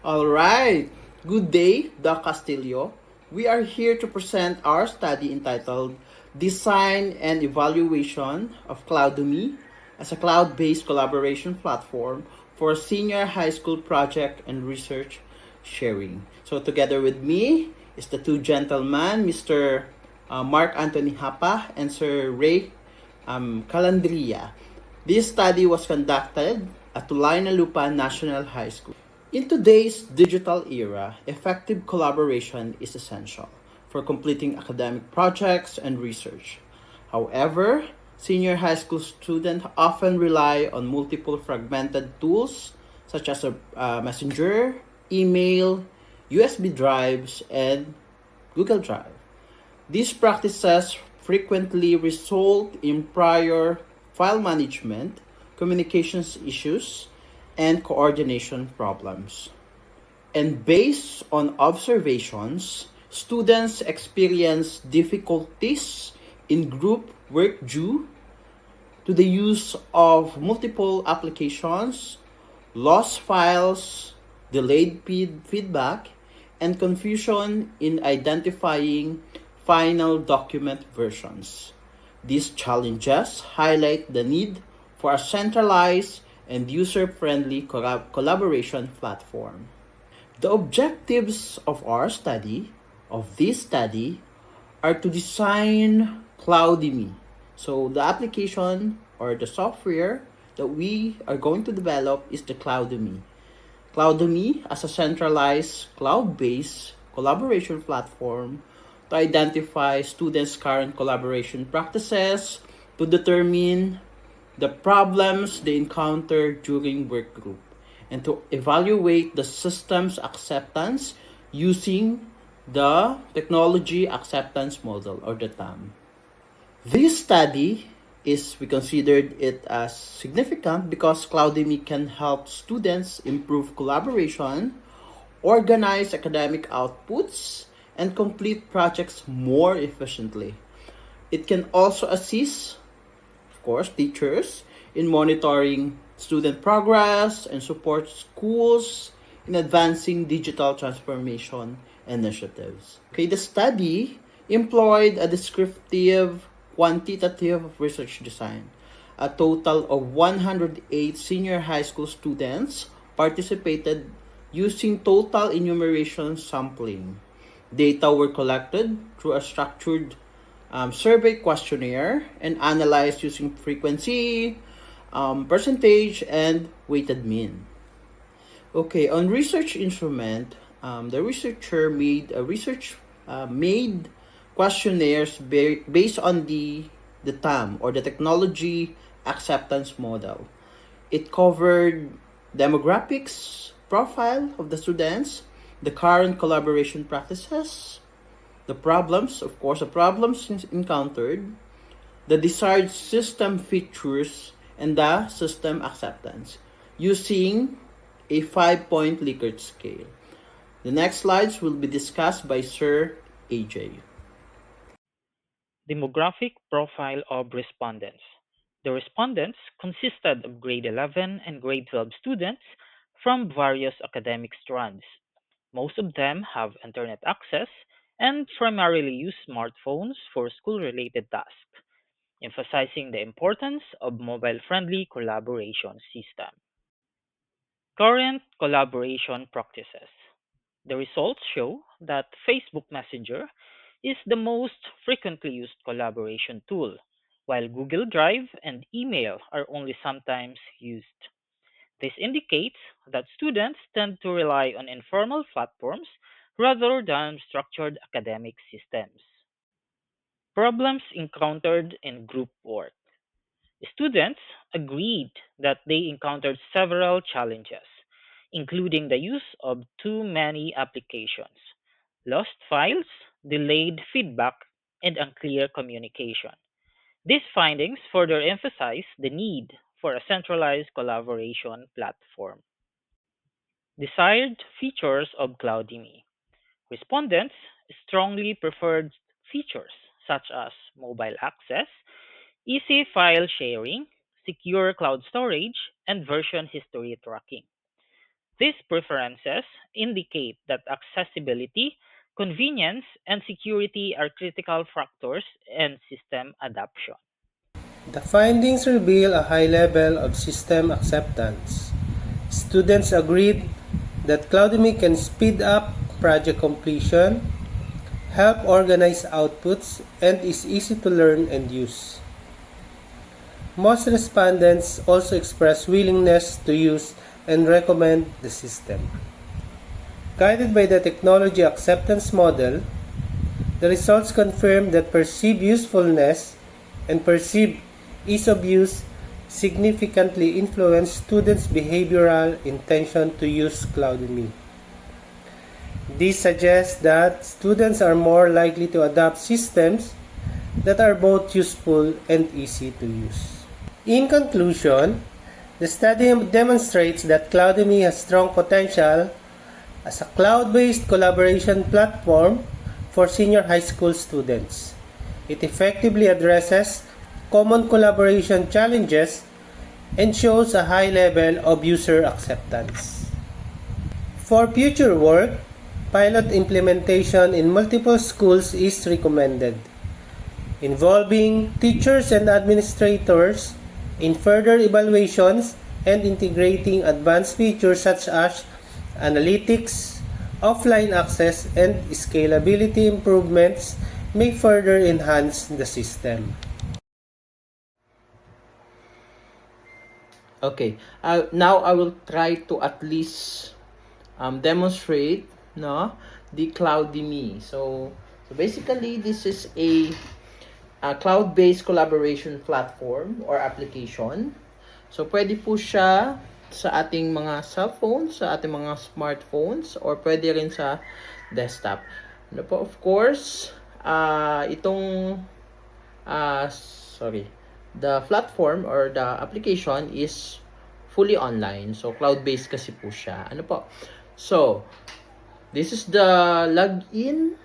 All right. Good day, Doc Castillo. We are here to present our study entitled Design and Evaluation of Cloudemy as a cloud-based collaboration platform for senior high school project and research sharing. So together with me is the two gentlemen, Mr. Mark Anthony Hapa and Sir Ray Calandria. This study was conducted at Lupa National High School. In today's digital era, effective collaboration is essential for completing academic projects and research. However, senior high school students often rely on multiple fragmented tools such as a messenger, email, USB drives, and Google Drive. These practices frequently result in prior file management, communications issues, and coordination problems. And based on observations, students experience difficulties in group work due to the use of multiple applications, lost files, delayed feedback, and confusion in identifying final document versions. These challenges highlight the need for a centralized and user-friendly collaboration platform. The objectives of this study, are to design Cloudemy. So the application or the software that we are going to develop is the Cloudemy. Cloudemy as a centralized cloud-based collaboration platform to identify students' current collaboration practices, to determine the problems they encounter during work group, and to evaluate the system's acceptance using the technology acceptance model or the TAM. This study we considered it as significant because Cloudemy can help students improve collaboration, organize academic outputs, and complete projects more efficiently. It can also assist, of course, teachers in monitoring student progress and support schools in advancing digital transformation initiatives. Okay, the study employed a descriptive quantitative research design. A total of 108 senior high school students participated using total enumeration sampling. Data were collected through a structured survey questionnaire and analyzed using frequency, percentage, and weighted mean. Okay, on research instrument, the researcher made questionnaires based on the TAM or the technology acceptance model. It covered demographics profile of the students, the current collaboration practices, the problems encountered, the desired system features, and the system acceptance using a 5-point Likert scale. The next slides will be discussed by Sir AJ. Demographic profile of respondents. The respondents consisted of grade 11 and grade 12 students from various academic strands. Most of them have internet access and primarily use smartphones for school related tasks, emphasizing the importance of mobile friendly collaboration system. Current collaboration practices. The results show that Facebook Messenger is the most frequently used collaboration tool, while Google Drive and email are only sometimes used. This indicates that students tend to rely on informal platforms rather than structured academic systems. Problems encountered in group work. Students agreed that they encountered several challenges, including the use of too many applications, lost files, delayed feedback, and unclear communication. These findings further emphasize the need for a centralized collaboration platform. Desired features of Cloudemy. Respondents strongly preferred features such as mobile access, easy file sharing, secure cloud storage, and version history tracking. These preferences indicate that accessibility, convenience, and security are critical factors in system adoption. The findings reveal a high level of system acceptance. Students agreed that Cloudemy can speed up project completion, help organize outputs, and is easy to learn and use. Most respondents also express willingness to use and recommend the system. Guided by the technology acceptance model, the results confirm that perceived usefulness and perceived ease of use significantly influence students' behavioral intention to use Cloudemy. This suggests that students are more likely to adopt systems that are both useful and easy to use. In conclusion, the study demonstrates that Cloudemy has strong potential as a cloud-based collaboration platform for senior high school students. It effectively addresses common collaboration challenges and shows a high level of user acceptance. For future work, pilot implementation in multiple schools is recommended, involving teachers and administrators in further evaluations and integrating advanced features such as analytics, offline access, and scalability improvements may further enhance the system. Okay, now I will try to at least demonstrate the Cloudemy. So basically, this is a cloud-based collaboration platform or application. So pwede po siya sa ating mga cellphones, sa ating mga smartphones, or pwede rin sa desktop. Ano po, of course, the platform or the application is fully online. So cloud-based kasi po siya. Ano po? So, this is the login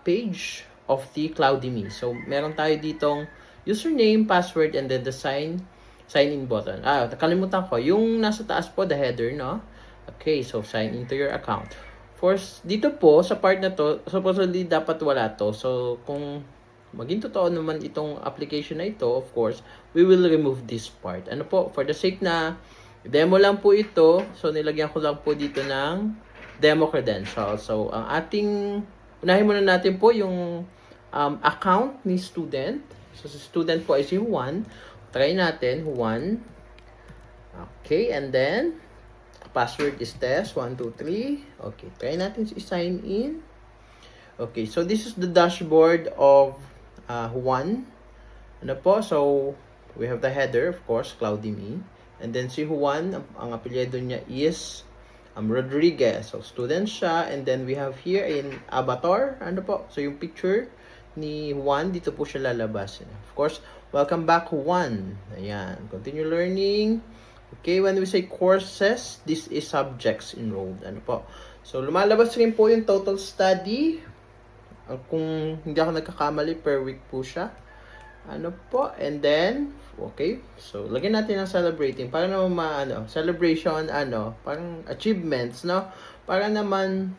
page of the Cloudemy. So, meron tayo ditong username, password, and then the sign-in button. Nakalimutan ko. Yung nasa taas po, the header, no? Okay, so sign into your account. Dito po, sa part na to, supposedly dapat wala to. So, kung maging totoo naman itong application na ito, of course, we will remove this part. Ano po? For the sake na demo lang po ito, so nilagyan ko lang po dito ng demo credentials. So, unahin muna natin po yung account ni student. So, si student po ay si Juan. Try natin, Juan. Okay, and then, password is test, 1, 2, 3. Okay, try natin sign in. Okay, so this is the dashboard of Juan. Ano po? So, we have the header, of course, Cloudemy. And then si Juan, ang apelyido niya is Rodriguez. So, student siya. And then we have here in avatar. Ano po? So, yung picture ni Juan, dito po siya lalabas. Of course, welcome back, Juan. Ayan. Continue learning. Okay, when we say courses, this is subjects enrolled. Ano po? So, lumalabas rin po yung total study. Kung hindi ako nagkakamali, per week po siya. Ano po? And then, okay. So, lagyan natin ang celebrating. Para naman celebration, parang achievements, no? Para naman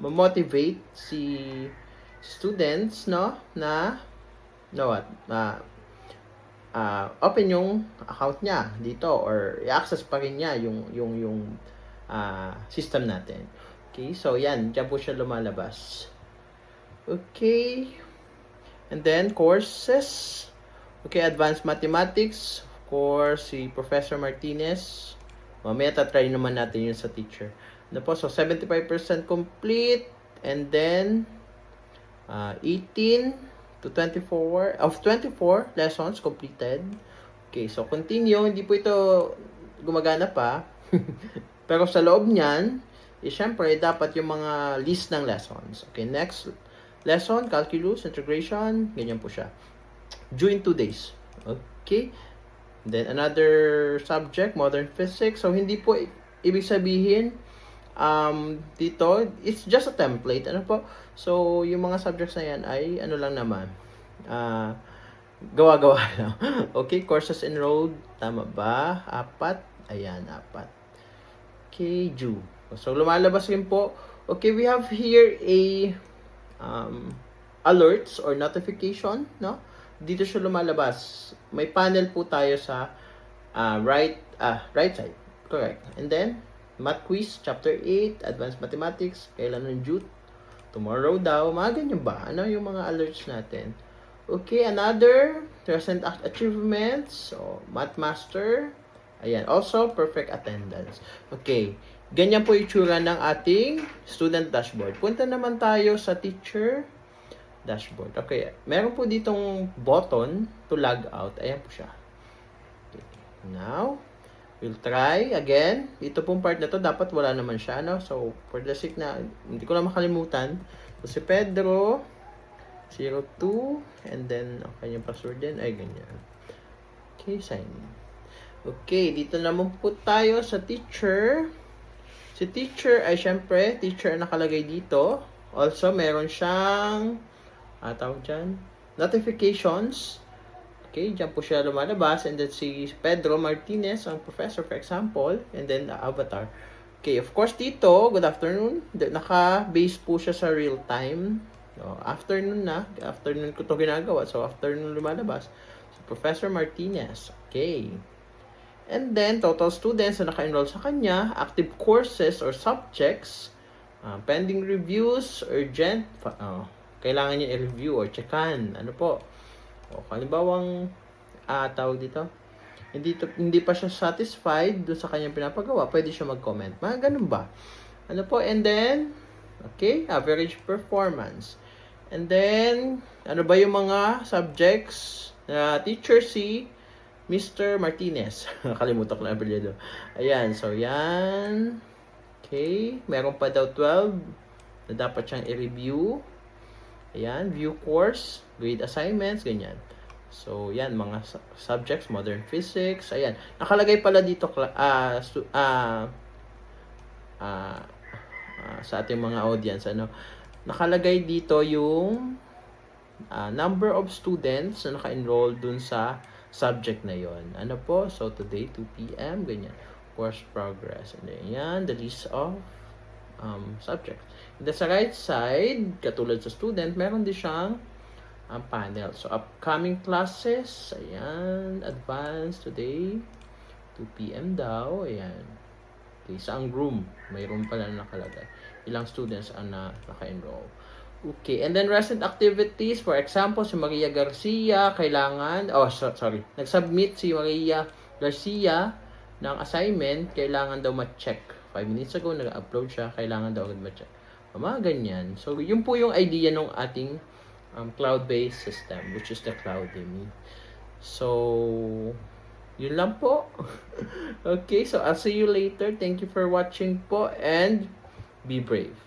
ma-motivate si students, no? Open yung account niya dito or i-access pa rin niya yung system natin. Okay, so yan, diyan po siya lumalabas. Okay. And then courses. Okay, advanced mathematics. Of course, si Professor Martinez. Mamaya tatry naman natin yun sa teacher. Ano po, so 75% complete. And then 18 to 24 lessons completed. Okay, so continue. Hindi po ito gumagana pa. Pero sa loob niyan, syempre, dapat yung mga list ng lessons. Okay, next lesson, calculus, integration, ganyan po siya. Due in 2 days. Okay. Then, another subject, modern physics. So, hindi po ibig sabihin, dito, it's just a template. Ano po? So, yung mga subjects na yan ay, lang naman, gawa-gawa lang. Okay, courses enrolled. Tama ba? 4. Ayan, 4. Okay, Ju. So, lumalabas rin po. Okay, we have here a alerts or notification, no? Dito siya lumalabas. May panel po tayo sa right side. Correct. And then, Math Quiz, Chapter 8, Advanced Mathematics, kailan ng Jute, tomorrow daw, mga ganyan ba? Ano yung mga alerts natin? Okay, another, recent achievements, so, Math Master, ayan, also, perfect attendance. Okay, ganyan po yung tsura ng ating student dashboard. Punta naman tayo sa teacher dashboard. Okay, meron po ditong button to log out. Ayan po siya. Okay. Now, we'll try again. Ito pong part na to, dapat wala naman siya, no? So, for the sake na, hindi ko na makalimutan. So, si Pedro, 02, and then, okay, yung password din, ay ganyan. Okay, sign in. Okay, dito naman po tayo sa teacher. Si teacher ay syempre, teacher nakalagay dito. Also, meron siyang, tawag dyan, notifications. Okay, dyan po siya lumalabas. And then si Pedro Martinez, ang professor, for example. And then the avatar. Okay, of course dito, good afternoon. Naka-base po siya sa real time. So, afternoon ko to ginagawa. So, afternoon lumalabas. So, Professor Martinez. Okay. And then, total students na naka-enroll sa kanya, active courses or subjects, pending reviews, urgent, kailangan niya i-review or checkan. Ano po? O, kalimbawang, tawag dito, hindi pa siya satisfied doon sa kanyang pinapagawa, pwede siya mag-comment. Mga ganun ba? Ano po? And then, okay, average performance. And then, ano ba yung mga subjects na teacher si Mr. Martinez? Nakalimutan ko na apelyido. Ayan, so yan. Okay, meron pa daw 12 na dapat siyang i-review. Ayan, view course, grade assignments, ganyan. So, yan, mga subjects, modern physics, ayan. Nakalagay pala dito sa ating mga audience, ano, nakalagay dito yung number of students na naka-enroll dun sa subject na yon. Ano po? So, today, 2 p.m., ganyan. Course progress. And then, yan, the list of subjects. And then, sa right side, katulad sa student, meron din siyang panel. So, upcoming classes, ayan, advanced today, 2 p.m. daw, ayan. Okay, saang room? May room pala na nakalagay. Ilang students ang naka-enroll. Okay, and then recent activities, for example, si Maria Garcia, nag-submit si Maria Garcia ng assignment, kailangan daw ma-check. 5 minutes ago, nag-upload siya, kailangan daw agad ma-check. Mga ganyan. So, yun po yung idea ng ating cloud-based system, which is the Cloudemy. So, yun lang po. Okay, so I'll see you later. Thank you for watching po and be brave.